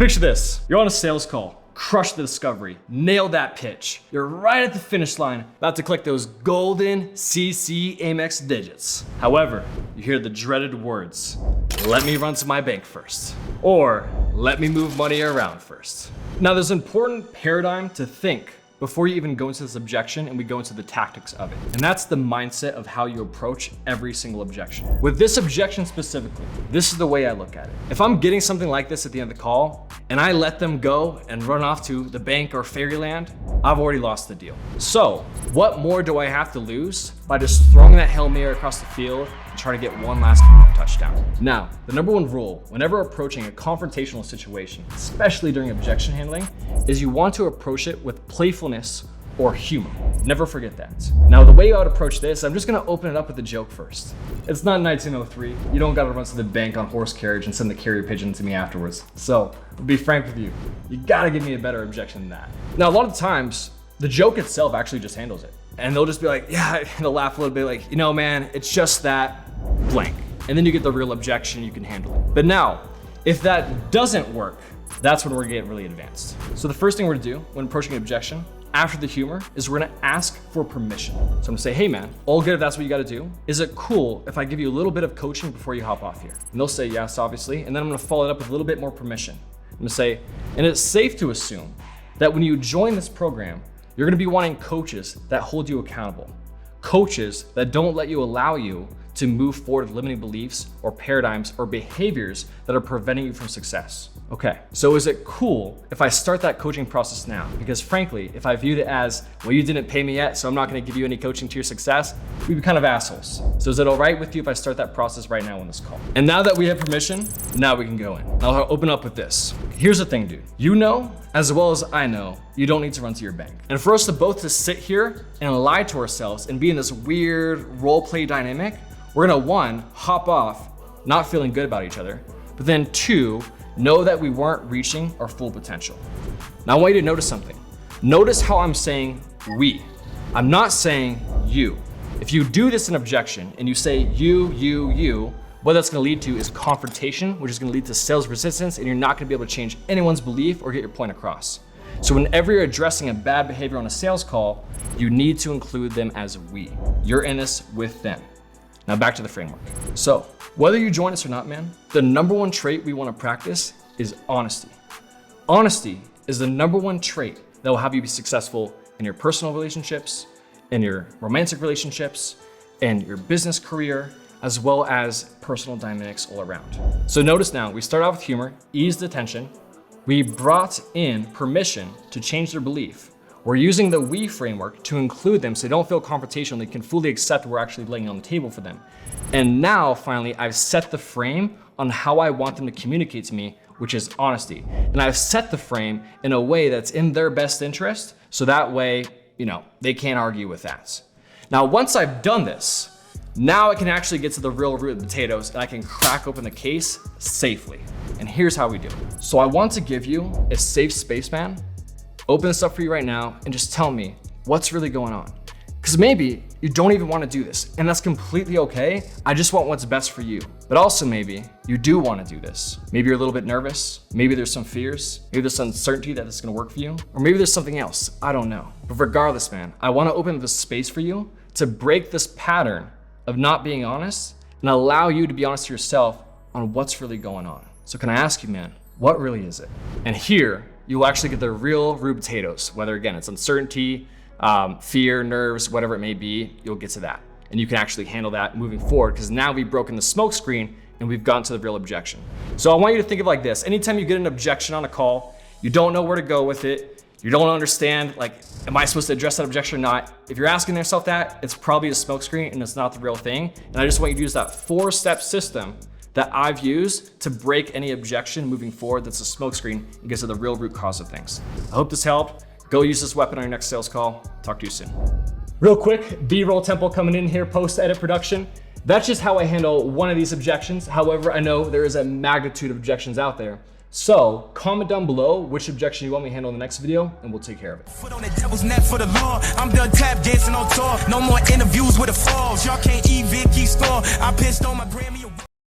picture this, you're on a sales call, crush the discovery, nail that pitch. You're right at the finish line, about to click those golden CC Amex digits. However, you hear the dreaded words, let me run to my bank first, or let me move money around first. Now there's an important paradigm to think before you even go into this objection and we go into the tactics of it. And that's the mindset of how you approach every single objection. With this objection specifically, this is the way I look at it. If I'm getting something like this at the end of the call and I let them go and run off to the bank or fairyland, I've already lost the deal. So what more do I have to lose by just throwing that Hail Mary across the field and try to get one last touchdown? Now, the number one rule whenever approaching a confrontational situation, especially during objection handling, is you want to approach it with playfulness or humor. Never forget that. Now, the way I would approach this, I'm just gonna open it up with a joke first. It's not 1903. You don't gotta run to the bank on horse carriage and send the carrier pigeon to me afterwards. So, to be frank with you, you gotta give me a better objection than that. Now, a lot of times, the joke itself actually just handles it. And they'll just be like, yeah, and they'll laugh a little bit like, you know, man, it's just that blank. And then you get the real objection, you can handle it. But now, if that doesn't work, that's when we're gonna get really advanced. So the first thing we're gonna do when approaching an objection, after the humor, is we're gonna ask for permission. So I'm gonna say, hey man, all good if that's what you gotta do. Is it cool if I give you a little bit of coaching before you hop off here? And they'll say yes, obviously. And then I'm gonna follow it up with a little bit more permission. I'm gonna say, and it's safe to assume that when you join this program, you're gonna be wanting coaches that hold you accountable. Coaches that don't let you allow you to move forward with limiting beliefs or paradigms or behaviors that are preventing you from success. Okay, so is it cool if I start that coaching process now? Because frankly, if I viewed it as, well, you didn't pay me yet, so I'm not gonna give you any coaching to your success, we'd be kind of assholes. So is it all right with you if I start that process right now on this call? And now that we have permission, now we can go in. I'll open up with this. Here's the thing, dude. You know, as well as I know, you don't need to run to your bank. And for us to both just sit here and lie to ourselves and be in this weird role play dynamic, we're gonna one, hop off, not feeling good about each other, but then two, know that we weren't reaching our full potential. Now I want you to notice something. Notice how I'm saying we. I'm not saying you. If you do this in objection and you say you, what that's gonna lead to is confrontation, which is gonna lead to sales resistance, and you're not gonna be able to change anyone's belief or get your point across. So whenever you're addressing a bad behavior on a sales call, you need to include them as we. You're in this with them. Now back to the framework. So whether you join us or not, man, the number one trait we want to practice is honesty. Honesty is the number one trait that will have you be successful in your personal relationships, in your romantic relationships, and your business career, as well as personal dynamics all around. So notice now, we start off with humor, ease the tension. We brought in permission to change their belief. We're using the we framework to include them so they don't feel confrontational, they can fully accept what we're actually laying on the table for them. And now, finally, I've set the frame on how I want them to communicate to me, which is honesty. And I've set the frame in a way that's in their best interest, so that way, they can't argue with that. Now, once I've done this, now I can actually get to the real root of the potatoes and I can crack open the case safely. And here's how we do it. So I want to give you a safe space, man. Open this up for you right now and just tell me what's really going on. Because maybe you don't even want to do this, and that's completely okay. I just want what's best for you. But also maybe you do want to do this. Maybe you're a little bit nervous. Maybe there's some fears. Maybe there's some uncertainty that it's going to work for you. Or maybe there's something else. I don't know. But regardless, man, I want to open this space for you to break this pattern of not being honest and allow you to be honest to yourself on what's really going on. So can I ask you, man, what really is it? And here, you'll actually get the real root potatoes, whether again, it's uncertainty, fear, nerves, whatever it may be, you'll get to that. And you can actually handle that moving forward because now we've broken the smoke screen and we've gotten to the real objection. So I want you to think of it like this. Anytime you get an objection on a call, you don't know where to go with it, you don't understand, am I supposed to address that objection or not? If you're asking yourself that, it's probably a smoke screen and it's not the real thing. And I just want you to use that 4-step system that I've used to break any objection moving forward that's a smokescreen and get to the real root cause of things. I hope this helped. Go use this weapon on your next sales call. Talk to you soon. Real quick, B-roll tempo coming in here, post-edit production. That's just how I handle one of these objections. However, I know there is a magnitude of objections out there. So comment down below which objection you want me to handle in the next video and we'll take care of it. Foot on the devil's net for the law. I'm done tap dancing on tour. No more interviews with the falls. Y'all can't even keep score. I pissed on my Grammy.